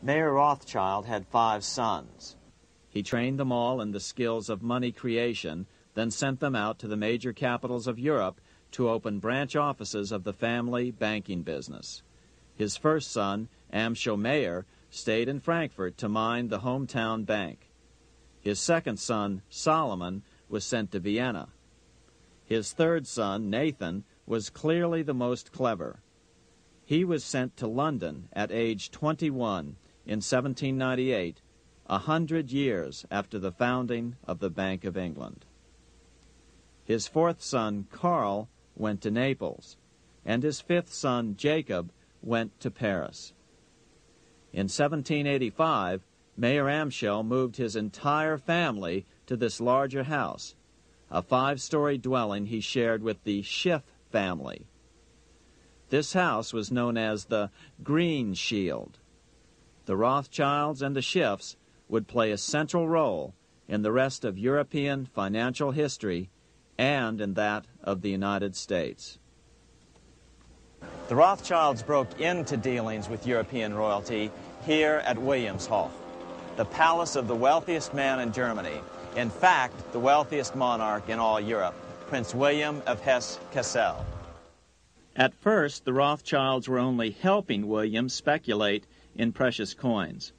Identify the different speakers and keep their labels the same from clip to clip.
Speaker 1: Mayer Rothschild had 5 sons. He trained them all in the skills of money creation, then sent them out to the major capitals of Europe to open branch offices of the family banking business. His first son, Amschel Mayer, stayed in Frankfurt to mind the hometown bank. His second son, Solomon, was sent to Vienna. His third son, Nathan, was clearly the most clever. He was sent to London at age 21 in 1798, 100 years after the founding of the Bank of England. His fourth son, Karl, went to Naples, and his fifth son, Jacob, went to Paris. In 1785, Mayer Amschel moved his entire family to this larger house, a 5-story dwelling he shared with the Schiff family. This house was known as the Green Shield. The Rothschilds and the Schiffs would play a central role in the rest of European financial history and in that of the United States. The Rothschilds broke into dealings with European royalty here at Wilhelmshof, the palace of the wealthiest man in Germany, in fact, the wealthiest monarch in all Europe, Prince William of Hesse-Kassel. At first, the Rothschilds were only helping William speculate in precious coins.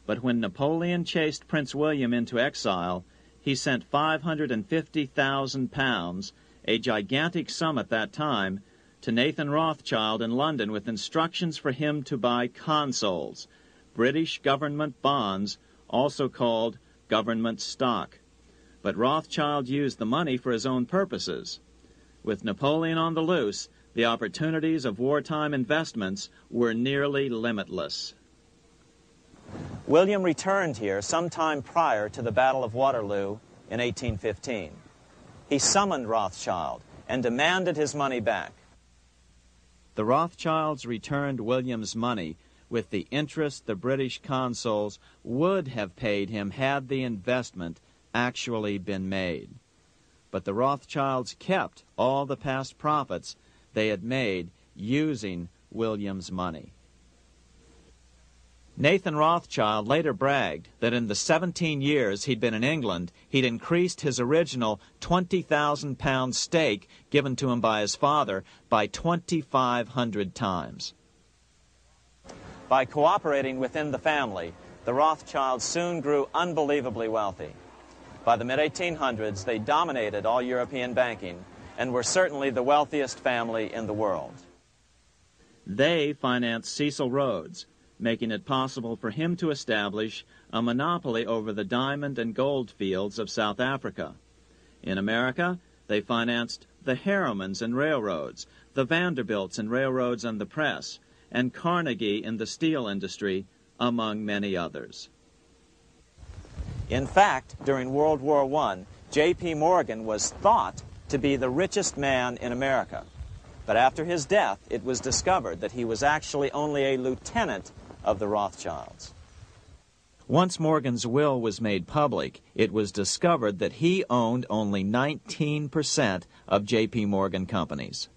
Speaker 1: But when Napoleon chased Prince William into exile, he sent 550,000 pounds, a gigantic sum at that time, to Nathan Rothschild in London with instructions for him to buy consols, British government bonds, also called government stock. But Rothschild used the money for his own purposes. With Napoleon on the loose, the opportunities of wartime investments were nearly limitless. William returned here sometime prior to the Battle of Waterloo in 1815. He summoned Rothschild and demanded his money back. The Rothschilds returned William's money with the interest the British consuls would have paid him had the investment actually been made. But the Rothschilds kept all the past profits they had made using William's money. Nathan Rothschild later bragged that in the 17 years he'd been in England, he'd increased his original 20,000 pound stake given to him by his father by 2,500 times. By cooperating within the family, the Rothschilds soon grew unbelievably wealthy. By the mid-1800s, they dominated all European banking and were certainly the wealthiest family in the world. They financed Cecil Rhodes, making it possible for him to establish a monopoly over the diamond and gold fields of South Africa. In America, they financed the Harrimans and railroads, the Vanderbilts and railroads and the press, and Carnegie in the steel industry, among many others. In fact, during World War I, J.P. Morgan was thought to be the richest man in America. But after his death, it was discovered that he was actually only a lieutenant of the Rothschilds. Once Morgan's will was made public, it was discovered that he owned only 19% of J.P. Morgan companies.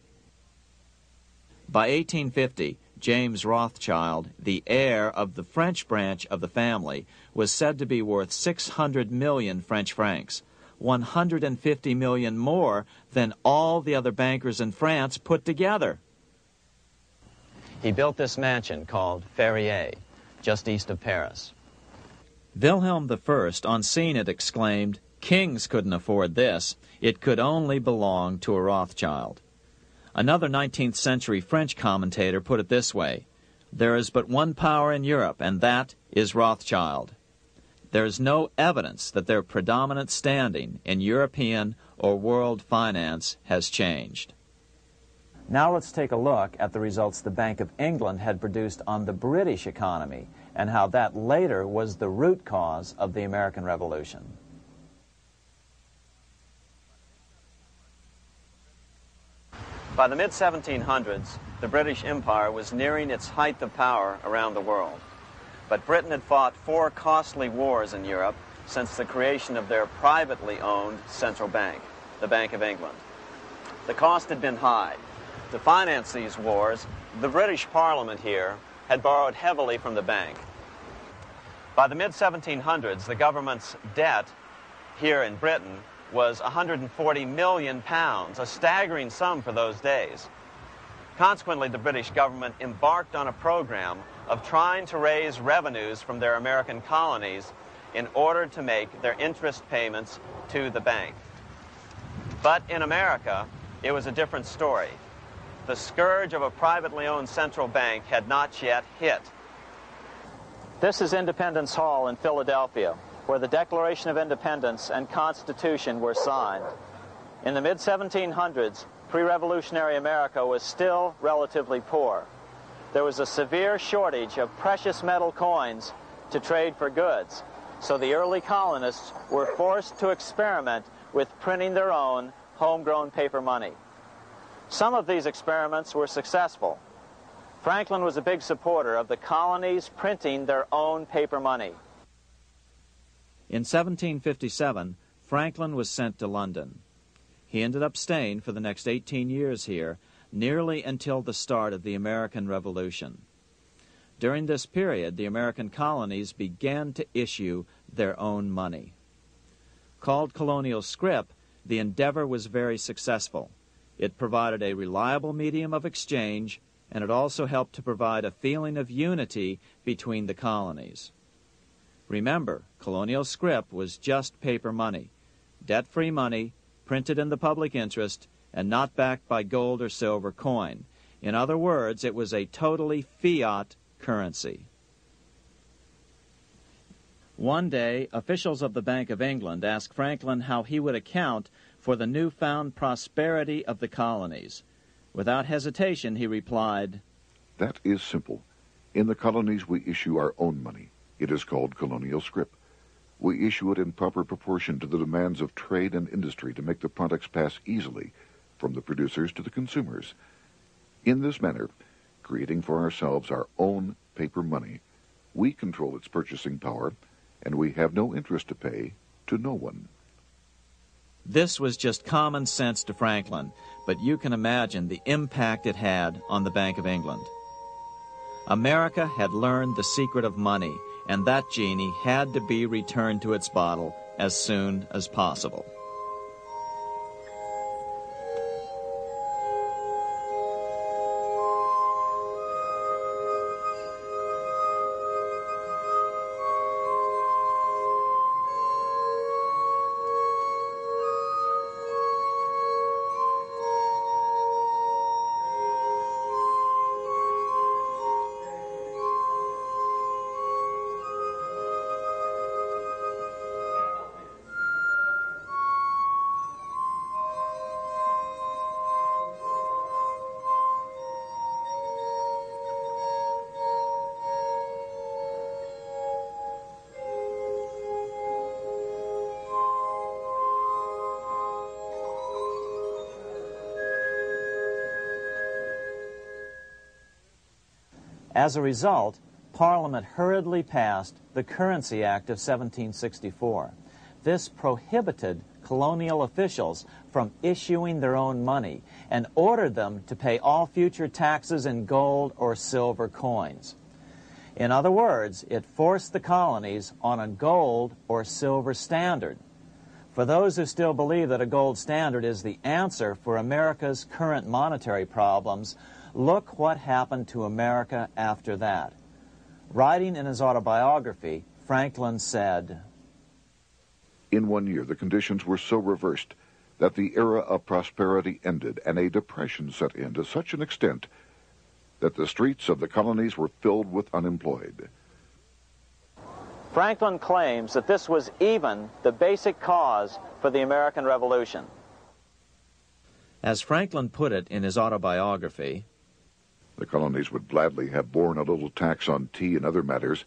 Speaker 1: By 1850, James Rothschild, the heir of the French branch of the family, was said to be worth 600 million French francs, 150 million more than all the other bankers in France put together. He built this mansion called Ferrier, just east of Paris. Wilhelm I, on seeing it, exclaimed, "Kings couldn't afford this. It could only belong to a Rothschild." Another 19th century French commentator put it this way: "There is but one power in Europe, and that is Rothschild." There is no evidence that their predominant standing in European or world finance has changed. Now let's take a look at the results the Bank of England had produced on the British economy and how that later was the root cause of the American Revolution. By the mid-1700s, the British Empire was nearing its height of power around the world. But Britain had fought 4 costly wars in Europe since the creation of their privately owned central bank, the Bank of England. The cost had been high. To finance these wars, the British Parliament here had borrowed heavily from the bank, By the mid-1700s, the government's debt here in Britain was 140 million pounds, a staggering sum for those days. Consequently, the British government embarked on a program of trying to raise revenues from their American colonies in order to make their interest payments to the bank. But in America, it was a different story. The scourge of a privately owned central bank had not yet hit. This is Independence Hall in Philadelphia, where the Declaration of Independence and Constitution were signed. In the mid-1700s, pre-revolutionary America was still relatively poor. There was a severe shortage of precious metal coins to trade for goods, so the early colonists were forced to experiment with printing their own homegrown paper money. Some of these experiments were successful. Franklin was a big supporter of the colonies printing their own paper money. In 1757, Franklin was sent to London. He ended up staying for the next 18 years here, nearly until the start of the American Revolution. During this period, the American colonies began to issue their own money. Called colonial scrip, the endeavor was very successful. It provided a reliable medium of exchange, and it also helped to provide a feeling of unity between the colonies. Remember, colonial scrip was just paper money, debt-free money, printed in the public interest, and not backed by gold or silver coin. In other words, it was a totally fiat currency. One day, officials of the Bank of England asked Franklin how he would account for the newfound prosperity of the colonies. Without hesitation, he replied,
Speaker 2: "That is simple. In the colonies we issue our own money. It is called colonial scrip. We issue it in proper proportion to the demands of trade and industry to make the products pass easily from the producers to the consumers. In this manner, creating for ourselves our own paper money, we control its purchasing power, and we have no interest to pay to no one."
Speaker 1: This was just common sense to Franklin, but you can imagine the impact it had on the Bank of England. America had learned the secret of money, and that genie had to be returned to its bottle as soon as possible. As a result, Parliament hurriedly passed the Currency Act of 1764. This prohibited colonial officials from issuing their own money and ordered them to pay all future taxes in gold or silver coins. In other words, it forced the colonies on a gold or silver standard. For those who still believe that a gold standard is the answer for America's current monetary problems, look what happened to America after that. Writing in his autobiography, Franklin said,
Speaker 2: "In 1 year, the conditions were so reversed that the era of prosperity ended and a depression set in to such an extent that the streets of the colonies were filled with unemployed."
Speaker 1: Franklin claims that this was even the basic cause for the American Revolution. As Franklin put it in his autobiography,
Speaker 2: "The colonies would gladly have borne a little tax on tea and other matters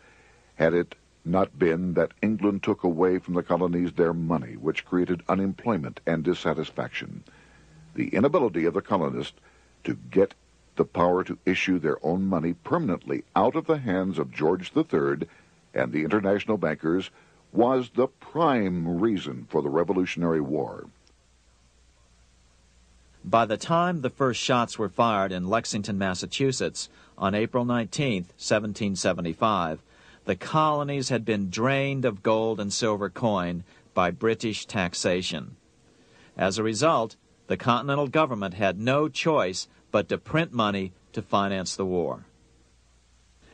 Speaker 2: had it not been that England took away from the colonies their money, which created unemployment and dissatisfaction. The inability of the colonists to get the power to issue their own money permanently out of the hands of George III and the international bankers was the prime reason for the Revolutionary War."
Speaker 1: By the time the first shots were fired in Lexington, Massachusetts, on April 19, 1775, the the colonies had been drained of gold and silver coin by British taxation. As a result, the Continental government had no choice but to print money to finance the war.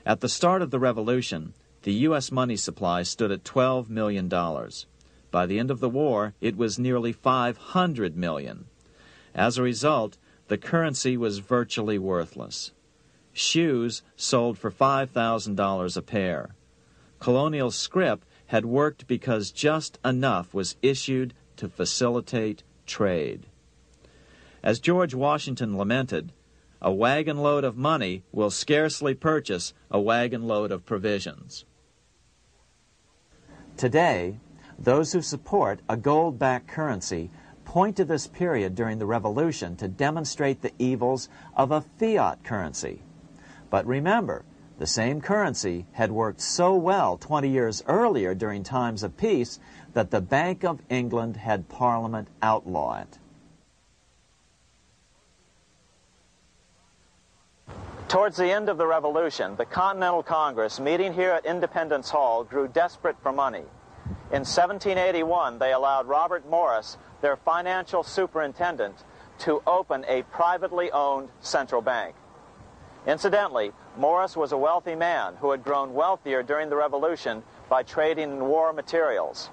Speaker 1: At the start of the Revolution, the U.S. money supply stood at $12 million. By the end of the war, it was nearly $500 million. As a result, the currency was virtually worthless. Shoes sold for $5,000 a pair. Colonial scrip had worked because just enough was issued to facilitate trade. As George Washington lamented, a wagon load of money will scarcely purchase a wagon load of provisions. Today, those who support a gold-backed currency point to this period during the Revolution to demonstrate the evils of a fiat currency. But remember, the same currency had worked so well 20 years earlier during times of peace that the Bank of England had Parliament outlaw it. Towards the end of the Revolution, the Continental Congress, meeting here at Independence Hall, grew desperate for money. In 1781, they allowed Robert Morris, their financial superintendent, to open a privately owned central bank. Incidentally, Morris was a wealthy man who had grown wealthier during the Revolution by trading in war materials.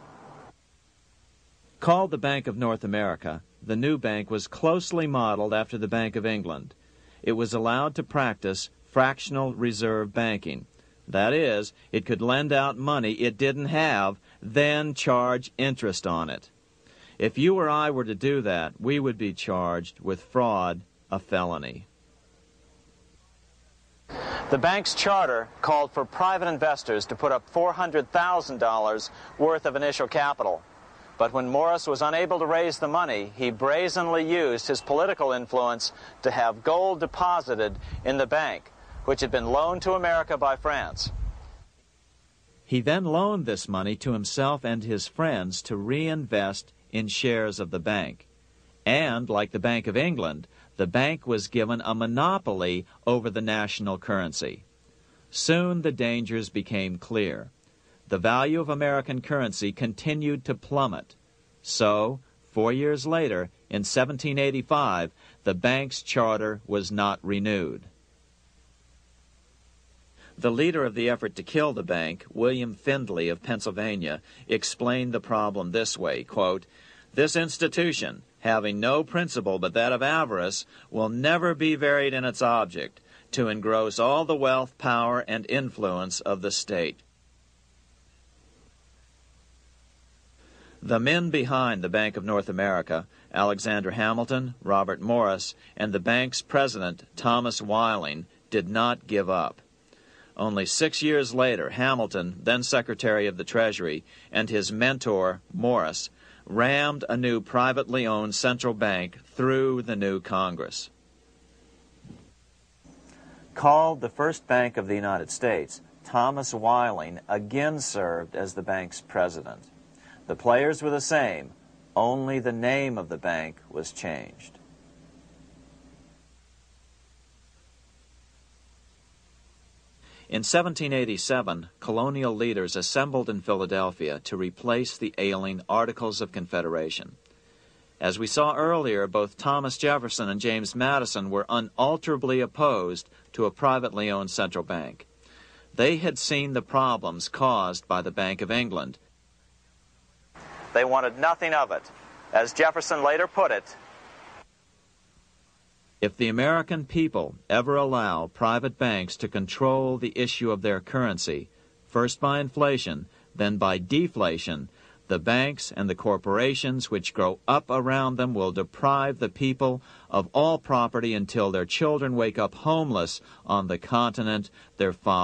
Speaker 1: Called the Bank of North America, the new bank was closely modeled after the Bank of England. It was allowed to practice fractional reserve banking. That is, it could lend out money it didn't have, then charge interest on it. If you or I were to do that, we would be charged with fraud, a felony. The bank's charter called for private investors to put up $400,000 worth of initial capital. But when Morris was unable to raise the money, he brazenly used his political influence to have gold deposited in the bank, which had been loaned to America by France. He then loaned this money to himself and his friends to reinvest in shares of the bank. And, like the Bank of England, the bank was given a monopoly over the national currency. Soon the dangers became clear. The value of American currency continued to plummet. So, 4 years later, in 1785, the bank's charter was not renewed. The leader of the effort to kill the bank, William Findley of Pennsylvania, explained the problem this way, quote, "This institution, having no principle but that of avarice, will never be varied in its object, to engross all the wealth, power, and influence of the state." The men behind the Bank of North America, Alexander Hamilton, Robert Morris, and the bank's president, Thomas Whiling, did not give up. Only 6 years later, Hamilton, then Secretary of the Treasury, and his mentor, Morris, rammed a new privately owned central bank through the new Congress. Called the first bank of the United States, Thomas Whiling again served as the bank's president. The players were the same, only the name of the bank was changed. In 1787, colonial leaders assembled in Philadelphia to replace the ailing Articles of Confederation. As we saw earlier, both Thomas Jefferson and James Madison were unalterably opposed to a privately owned central bank. They had seen the problems caused by the Bank of England. They wanted nothing of it. As Jefferson later put it, "If the American people ever allow private banks to control the issue of their currency, first by inflation, then by deflation, the banks and the corporations which grow up around them will deprive the people of all property until their children wake up homeless on the continent their fathers